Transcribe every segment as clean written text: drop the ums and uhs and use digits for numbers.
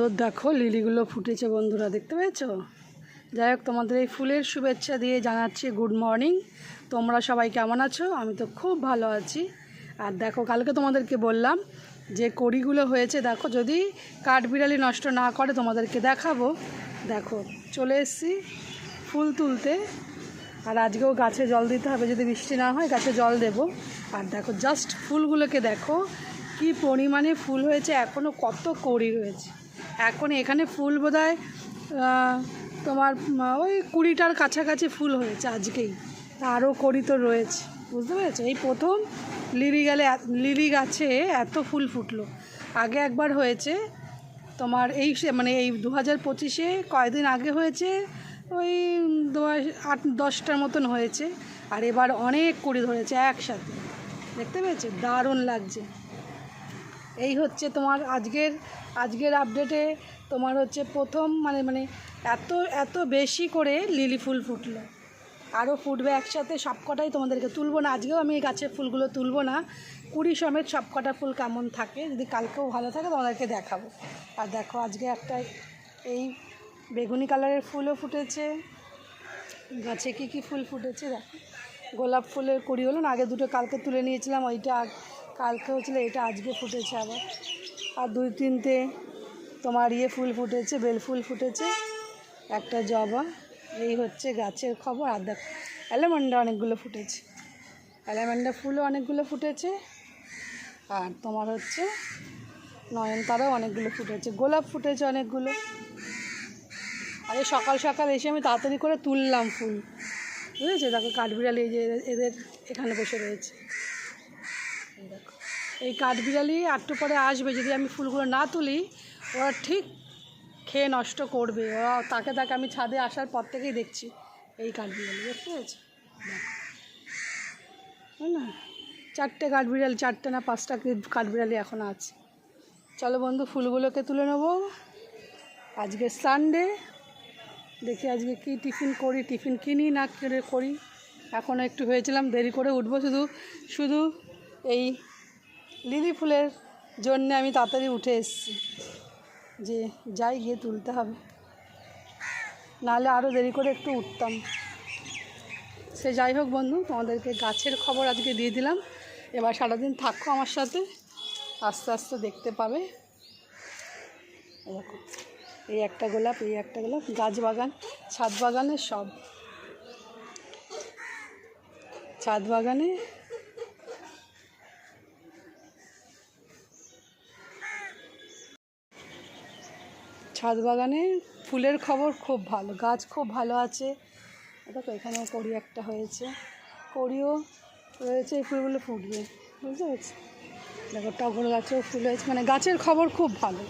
সুন্দর দেখো লিলিগুলো ফুটেছে বন্ধুরা, দেখতে পেয়েছো? যাই হোক, তোমাদের এই ফুলের শুভেচ্ছা দিয়ে জানাচ্ছি গুড মর্নিং। তোমরা সবাই কেমন আছো? আমি তো খুব ভালো আছি। আর দেখো, কালকে তোমাদেরকে বললাম যে কড়িগুলো হয়েছে, দেখো যদি কাঠবিড়ালি নষ্ট না করে তোমাদেরকে দেখাবো। দেখো চলে এসেছি ফুল তুলতে, আর আজকেও গাছে জল দিতে হবে, যদি বৃষ্টি না হয় গাছে জল দেব। আর দেখো জাস্ট ফুলগুলোকে দেখো কি পরিমাণে ফুল হয়েছে, এখনও কত কড়ি রয়েছে। এখন এখানে ফুল বোধহয় তোমার ওই 20টার কাছাকাছি ফুল হয়েছে আজকেই, আরও কড়ি তো রয়েছে, বুঝতে পেরেছো? এই প্রথম লিলি গাছে এত ফুল ফুটলো। আগে একবার হয়েছে তোমার এই মানে এই 2025-এ কয়েকদিন আগে হয়েছে, ওই 8-10টার মতন হয়েছে। আর এবার অনেক কুড়ি ধরেছে একসাথে, দেখতে পেয়েছো? দারুণ লাগছে। এই হচ্ছে তোমার আজকের আপডেটে তোমার হচ্ছে প্রথম মানে এত বেশি করে লিলি ফুল ফুটলো। আরও ফুটবে একসাথে, সবকটাই তোমাদেরকে তুলবো না। আজকেও আমি এই গাছের ফুলগুলো তুলবো না, কুড়ি সমেত সবকটা ফুল কেমন থাকে, যদি কালকেও ভালো থাকে তোমাদেরকে দেখাবো। আর দেখো আজকে একটা এই বেগুনি কালারের ফুলও ফুটেছে। গাছে কী ফুল ফুটেছে দেখো, গোলাপ ফুলের কুড়ি হলো না, আগে দুটো কালকে তুলে নিয়েছিলাম, ওইটা কালকে হচ্ছিল, এটা আজকে ফুটেছে আবার। আর 2-3টে তোমার ফুল ফুটেছে, বেল ফুল ফুটেছে, একটা জবা। এই হচ্ছে গাছের খবর। আর দেখো অ্যালামন্ডা অনেকগুলো ফুটেছে, অ্যালামন্ডা ফুলও অনেকগুলো ফুটেছে। আর তোমার হচ্ছে নয়নতারাও অনেকগুলো ফুটেছে, গোলাপ ফুটেছে অনেকগুলো। আর এই সকাল সকাল এসে আমি তাড়াতাড়ি করে তুললাম ফুল, বুঝেছো? দেখো কাঠবিড়ালি এই যে এদের এখানে বসে রয়েছে, এই দেখো এই কাঠবিড়ালি একটু পরে আসবে, যদি আমি ফুলগুলো না তুলি ওরা ঠিক খেয়ে নষ্ট করবে। ওরা তাকে আমি ছাদে আসার পর থেকেই দেখছি এই কাঠবিড়ালি, দেখতে পেয়েছি? দেখো না, 4টে কাঠবিড়ালি, 4টে না 5টা কাঠবিড়ালি এখন আছে। চলো বন্ধু, ফুলগুলোকে তুলে নেবো। আজকে সানডে, দেখি আজকে কি টিফিন করি, টিফিন কিনি না করি। এখনও একটু হয়েছিলাম, দেরি করে উঠবো, শুধু এই লিলি ফুলের জন্যে আমি তাড়াতাড়ি উঠে এসেছি, যে যাই গিয়ে তুলতে হবে, নাহলে আরও দেরি করে একটু উঠতাম। সে যাই হোক বন্ধু, তোমাদেরকে গাছের খবর আজকে দিয়ে দিলাম। এবার সারাদিন থাকো আমার সাথে, আস্তে আস্তে দেখতে পাবে। এরকম এই একটা গোলাপ, এই একটা গোলাপ, গাছ বাগান, ছাদ বাগানে সব, ছাদ বাগানে ফুলের খবর খুব ভালো, গাছ খুব ভালো আছে। দেখো এখানেও কড়ি একটা হয়েছে, কড়িও রয়েছে, এই ফুলগুলো ফুটবে, বুঝতে পেরেছি? দেখো টগর গাছেও ফুল হয়েছে, মানে গাছের খবর খুব ভালো।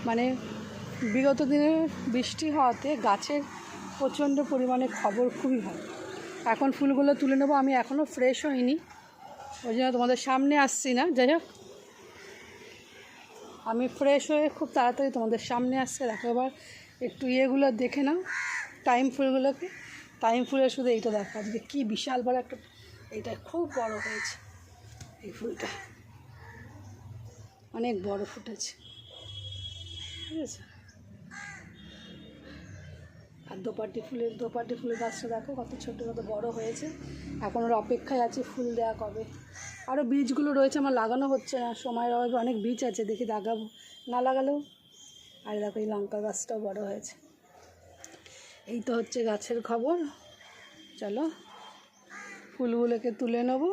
মানে বিগত দিনে বৃষ্টি হওয়াতে গাছের প্রচণ্ড পরিমাণে খবর খুবই ভালো। এখন ফুলগুলো তুলে নেবো, আমি এখনও ফ্রেশ হইনি, ওই জন্য তোমাদের সামনে আসছি না। যাই হোক, আমি ফ্রেশ হয়ে খুব তাড়াতাড়ি তোমাদের সামনে আসছে। দেখো এবার একটু ইয়েগুলো দেখে নাও, টাইম ফুলগুলোকে। টাইম ফুলের শুধু এইটা দেখো আজকে কী বিশাল বড় একটা, এইটা খুব বড় হয়েছে, এই ফুলটা অনেক বড় ফুটেছে, ঠিক আছে? আর দোপাটি ফুলের গাছটা দেখো কত ছোটো কত বড় হয়েছে। এখন ওর অপেক্ষায় আছে ফুল দেওয়া কবে। আরও বীজগুলো রয়েছে, আমার লাগানো হচ্ছে না, সময়ের অভাবে অনেক বীজ আছে, দেখি লাগাবো, না লাগালেও। আর দেখো এই লঙ্কা গাছটাও বড় হয়েছে। এই তো হচ্ছে গাছের খবর। চলো ফুলগুলোকে তুলে নেবো,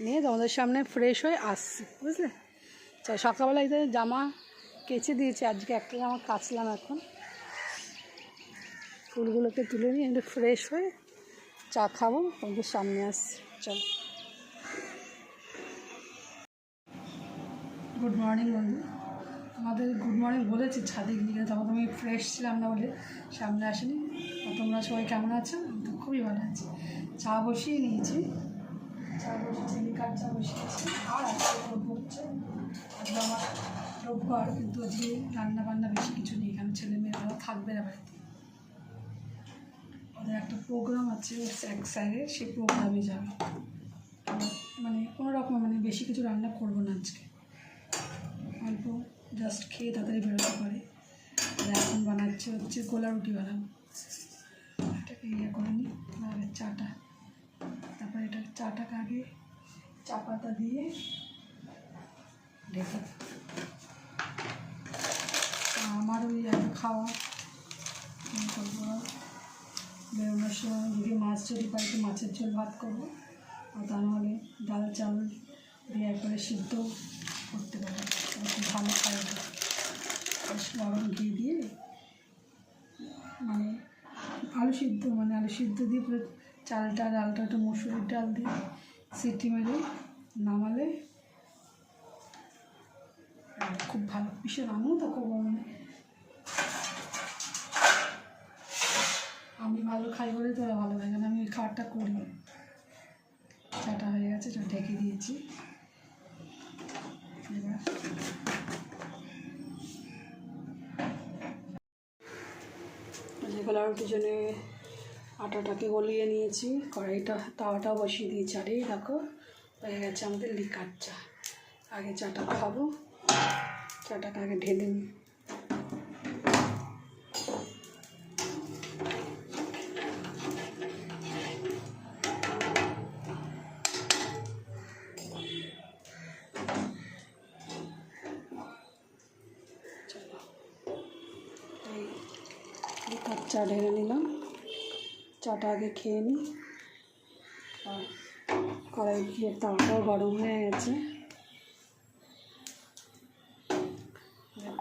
নিয়ে তোমাদের সামনে ফ্রেশ হয়ে আসছি, বুঝলে? চলো, সকালবেলা এই জামা কেচে দিয়েছি, আজকে একটা জামা কাচলাম। এখন ফুলগুলোকে তুলে নিয়ে একটু ফ্রেশ হয়ে চা খাবো, তোমাদের সামনে আসছি। চলো, গুড মর্নিং বন্ধু। তোমাদের গুড মর্নিং বলেছি ছাদে গিয়ে, তখন তুমি ফ্রেশ ছিলাম না বলে সামনে আসেনি। তোমরা সবাই কেমন আছো? আমি তো খুবই ভালো আছি। চা বসিয়ে নিয়েছি, চিনি কাঠ চা বসিয়েছি। আর আজকে হচ্ছে আজকে আমার রোববার, কিন্তু আজকে রান্না বান্না বেশি কিছু নেই, কারণ ছেলেমেয়েরা থাকবে না বাড়িতে, ওদের একটা প্রোগ্রাম আছে এক সাইডে, সেই প্রোগ্রামে যাবে। মানে কোনো রকম বেশি কিছু রান্না করবো না আজকে, অল্প জাস্ট খেয়ে তাড়াতাড়ি বেরোতে পারে। এখন বানাচ্ছে হচ্ছে গোলা রুটি বানাবো। এটাকে ইয়ে করে নিই আর চাটা, তারপরে এটা চাটাকে আগে চা পাতা দিয়ে ঢেকে। আমার ওই খাওয়া করবো, বেরোনোর সময় যদি মাছ যদি পাই তো মাছের ঝোল ভাত করবো, আর তা নাহলে ডাল চাল দিয়ে একবারে সিদ্ধ করতে পারবো, খুব ভালো খাওয়া যায়। গরম ঘি দিয়ে মানে আলু সিদ্ধ দিয়ে পুরো চালটা ডালটা একটু মসুরির ডাল দিয়ে সিটি মেরে নামালে খুব ভালো। ভীষণ আমিও তো খুব আমি ভালো খাই বলে তোরা ভালো লাগে না, আমি খাবারটা করি। চাটা হয়ে গেছে, ঢেকে দিয়েছি। এবার গোলা রুটির জন্যে আটাটাকে গলিয়ে নিয়েছি, কড়াইটা তাওয়াটাও বসিয়ে দিয়েছি। আর এই দেখো হয়ে গেছে আমাদের লিকার চা। আগে চাটা খাবো, চাটাকে আগে ঢেলে নিই। লিকার চা ঢেলে নিলাম, চাটা আগে খেয়ে নিই। আর কড়াই দিয়ে তাওয়াটাও গরম হয়ে গেছে,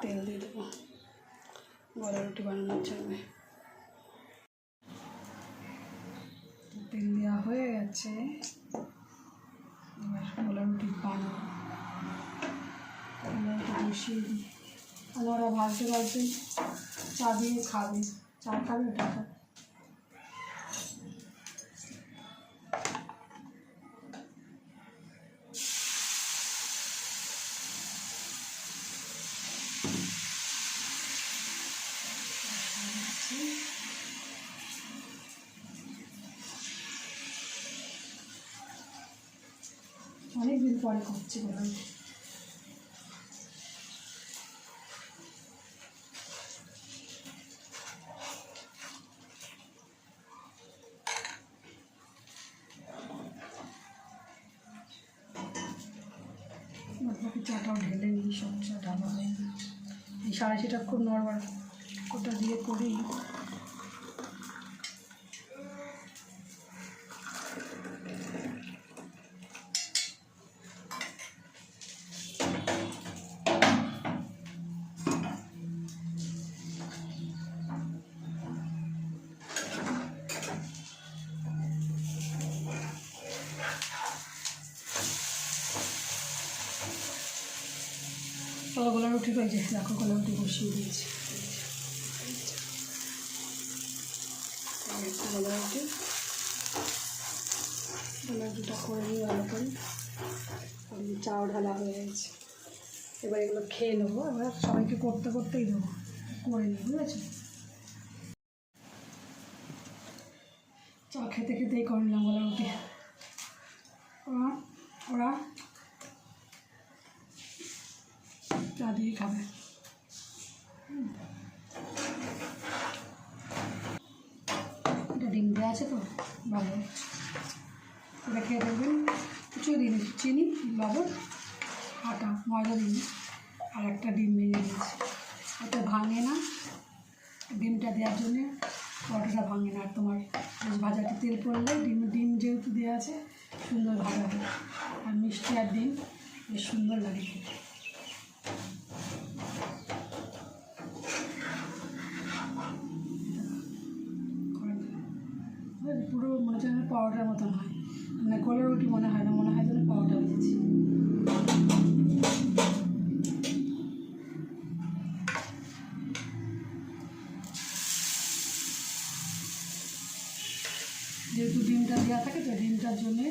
তেল দিয়ে দেবো গোলা রুটি বানানোর জন্য। তেল দেওয়া হয়ে গেছে, এবার গোলা রুটি বানাবো। বসিয়ে দিই, আর ওরা ভাজতে ভাজতে চা দিয়ে খাবে, চা খাবে ওটা খাবে। অনেকদিন পরে করছি বললাম। বাকি চাটাও ঢেলে নিই, সব চা ঢালা হয় না। এই সাড়ে খুব নড়বড় ওটা দিয়ে করি। গোলা রুটি হয়েছে, দেখো গোলা রুটি বসিয়ে দিয়েছি। গোলা রুটিটা করে নিই ভালো করে। চাও ঢালা হয়ে গেছে, এবার এগুলো খেয়ে নেবো। এবার সবাইকে করতে করতেই দেবো, করে নিই, বুঝেছো? চা খেতে খেতেই করে নিলাম গোলা রুটি। ওরা চা দিয়ে খাবে। এটা ডিম দেওয়া আছে তো ভালো, এটা খেয়ে দেখবেন। কিছু দিন চিনি, লবণ, আটা, ময়দা দিন, আর একটা ডিম ভেঙে দিয়েছি। এটা ভাঙে না, ডিমটা দেওয়ার জন্যে পরোটাটা ভাঙে না। আর তোমার ভাজাতে তেল পড়লে ডিম যেহেতু দেওয়া আছে সুন্দর ভাজা হয়। আর মিষ্টি আর ডিম বেশ সুন্দর লাগে খেতে। পুরো মনে হচ্ছে পরোটার মতন হয়, মানে গোলা রুটি মনে হয় না, মনে হয় যেন পরোটা ভেজেছি। যেহেতু ডিমটা দেওয়া থাকে তো ডিমটার জন্যে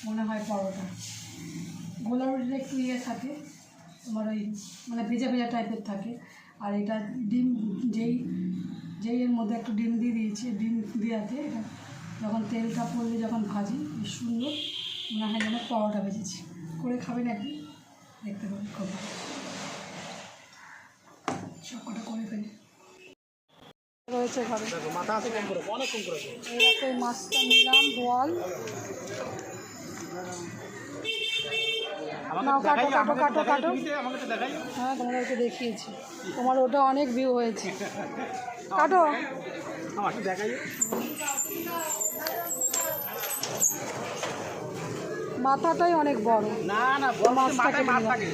মনে হয় পরোটা। গোলা রুটিটা একটু ইয়ে থাকে তোমার, ওই মানে ভেজা ভেজা টাইপের থাকে। আর এটা ডিম যেই এর মধ্যে একটু ডিম দিয়ে দিয়েছি, ডিম দেওয়াতে এটা যখন তেলটা পড়লে যখন ভাজি বেশ সুন্দর মনে হয় যেন পরোটা ভেজেছি। করে খাবেন একদিন, দেখতে পাবেন খুব ভালো। সব কটা করে ফেলি। হয়েছে ঘরে। দেখো মাথা আছে কম করে, অনেক কম করে। এইরকম মাছটা নিলাম বোয়াল। নাও কাটো কাটো কাটো কাটো। আমাকে তো দেখাই। হ্যাঁ তোমাদেরকে দেখিয়েছি, তোমার ওটা অনেক ভিউ হয়েছে। কাটো। আমাকে দেখাই। মাথাটাই অনেক বড়। না না, মাছটাকে মাছ থাকে,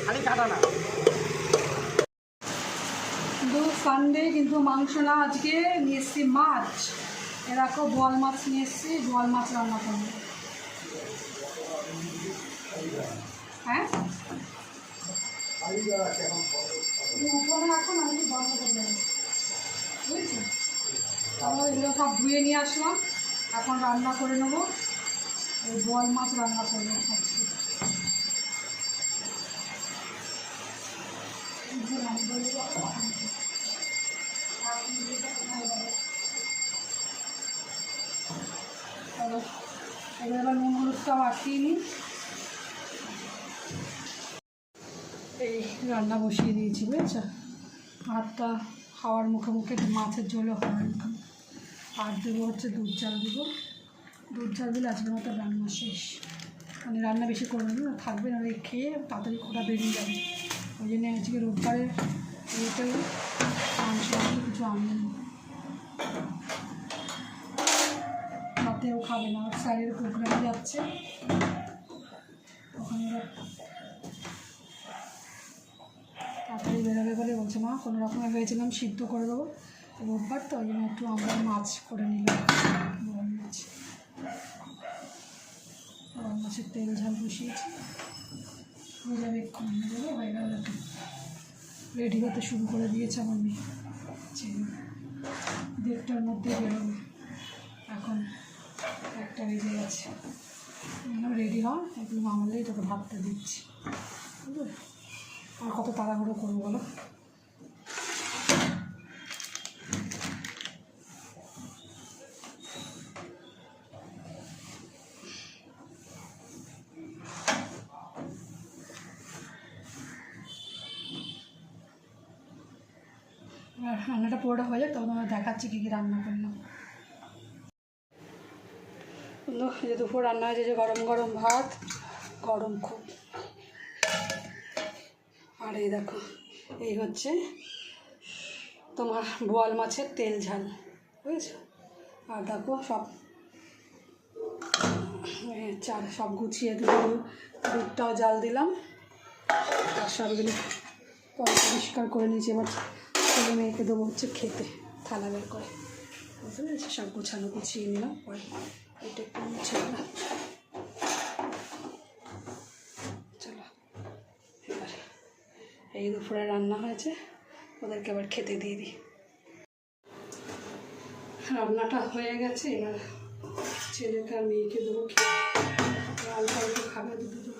খালি কাটা না। কিন্তু সানডে কিন্তু মাংস না, আজকে নিয়ে এসছি মাছ। এরকম বোয়াল মাছ নিয়ে এসছি, বোয়াল মাছ রান্না করবো। হ্যাঁ এখন আমি বন্ধ করে দেবো, বুঝেছি। আমরা এগুলো সব ধুয়ে নিয়ে আসলাম, এখন রান্না করে নেবো। এই বোয়াল মাছ রান্না করবো আজকে। এবার নুন হলুদটা মাখিয়ে নিই। এই রান্না বসিয়ে দিয়েছি বুঝেছো। ভাতটা খাওয়ার মুখে মুখে, মাছের ঝোলও খাওয়ার মুখে। আর দেবো হচ্ছে দুধ চাল দেবো। দুধ চাল দিলে আজকের মতো রান্না শেষ। মানে রান্না বেশি করবেন না, থাকবে না, খেয়ে তাড়াতাড়ি খোটা বেরিয়ে যাবে। ওই জন্য আজকে রোববারের ইয়েতেও মাংস কিছু আনিনি। রাতেও খাবে না, স্যারের প্রোগ্রামে যাচ্ছে, ওখানে তাড়াতাড়ি বেরোবে বলে বলছে। মা কোনো রকমে ভেবেছিলাম সিদ্ধ করে দেবো, রোববার তো ওই জন্য একটু আমরা মাছ করে নিলাম, বোয়াল মাছ। বোয়াল মাছের তেল ঝাল বসিয়েছি, হয়ে যাবে এক্ষুনি, দেবো হয়ে গেল। রেডি হতে শুরু করে দিয়েছে আমার মেয়ে, 1:30টার মধ্যে বেরোবে। এখন 1টা বেজে গেছে। রেডি হয় একটু মামলেই তোকে ভাতটা দিচ্ছি, বুঝলে। আর কত তাড়াহুড়ো করবো বলো। রান্নাটা পুরোটা হয়ে যাক, তখন আমরা দেখাচ্ছি কী কী রান্না করলাম। যে দুপুর রান্না হয়েছে, যে গরম গরম ভাত, গরম খুব। আর এই দেখো, এই হচ্ছে তোমার বোয়াল মাছের তেল ঝাল, বুঝেছো। আর দেখো সব চাল সব গুছিয়ে দুধটাও জাল দিলাম, আর সবগুলো পরিষ্কার করে নিয়েছি। এবার ছেলে মেয়েকে দেবো হচ্ছে খেতে, থালা বের করে, বুঝতে পেরেছি। সব গোছানো গুছিয়ে নিলাম, পরে এটা একটু মুছে দিলাম। চলো এবার এই দুপুরে রান্না হয়েছে, ওদেরকে আবার খেতে দিয়ে দিই। রান্নাটা হয়ে গেছে, এবার ছেলেকে আর মেয়েকে দেবো, অল্প অল্প খাবে, দুটো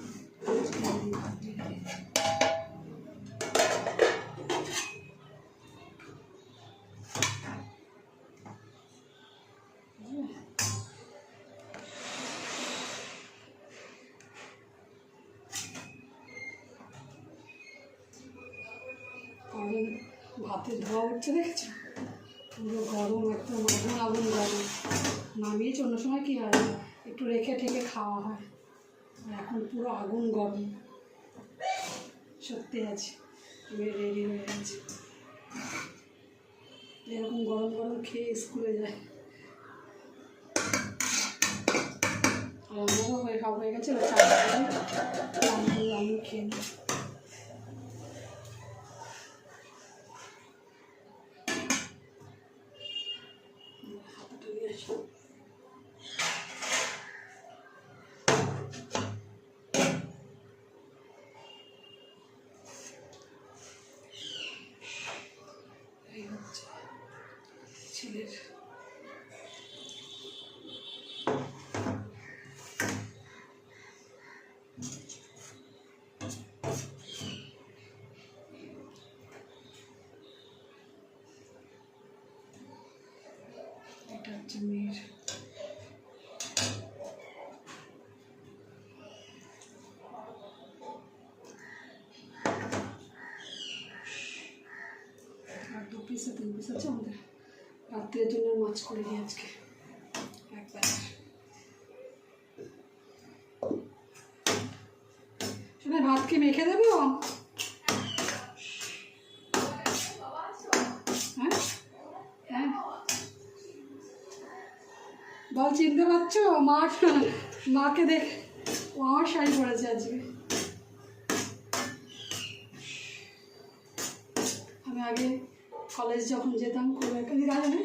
ভাতের ধোয়া উঠছে, দেখেছো, পুরো গরম, একদম আগুন আগুন গরম। নামিয়েছি, অন্য সময় কী হয় একটু রেখে ঠেকে খাওয়া হয়, এখন পুরো আগুন গরম। সত্যি আছে, রেডি হয়ে গেছে। এরকম গরম গরম খেয়ে স্কুলে যায়। রান্নাও হয়ে গেছে, আমি খেয়ে নিই। এই হচ্ছে ছেলের এটা হচ্ছে মেয়ের। আর 2 পিস 3 পিস আছে আমাদের, করে নিই আজকে একবার। শুনে ভাত কি মেখে দেবো? হ্যাঁ হ্যাঁ বল, চিনতে পারছো? মাকে দেখ, ও আমার শাড়ি পরেছে আজকে। আমি আগে কলেজ যখন যেতাম খুব একটা দিন আগে আমি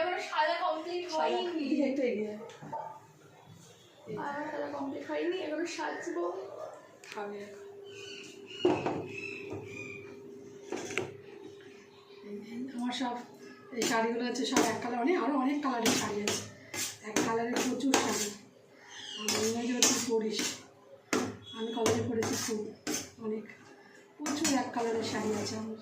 এখনো সাজা কমপ্লিট হয়নি। একটু এগিয়ে আমার সাজা কমপ্লিট হয়নি, এখনো সাজবো। খাবে এখন। আমার সব এই শাড়িগুলো হচ্ছে সব এক কালার, আরও অনেক কালারের শাড়ি আছে, এক কালারের প্রচুর শাড়ি। আমি যে তুই পরিস, আমি কলেজে পড়েছি খুব অনেক, প্রচুর এক কালারের শাড়ি আছে আমার।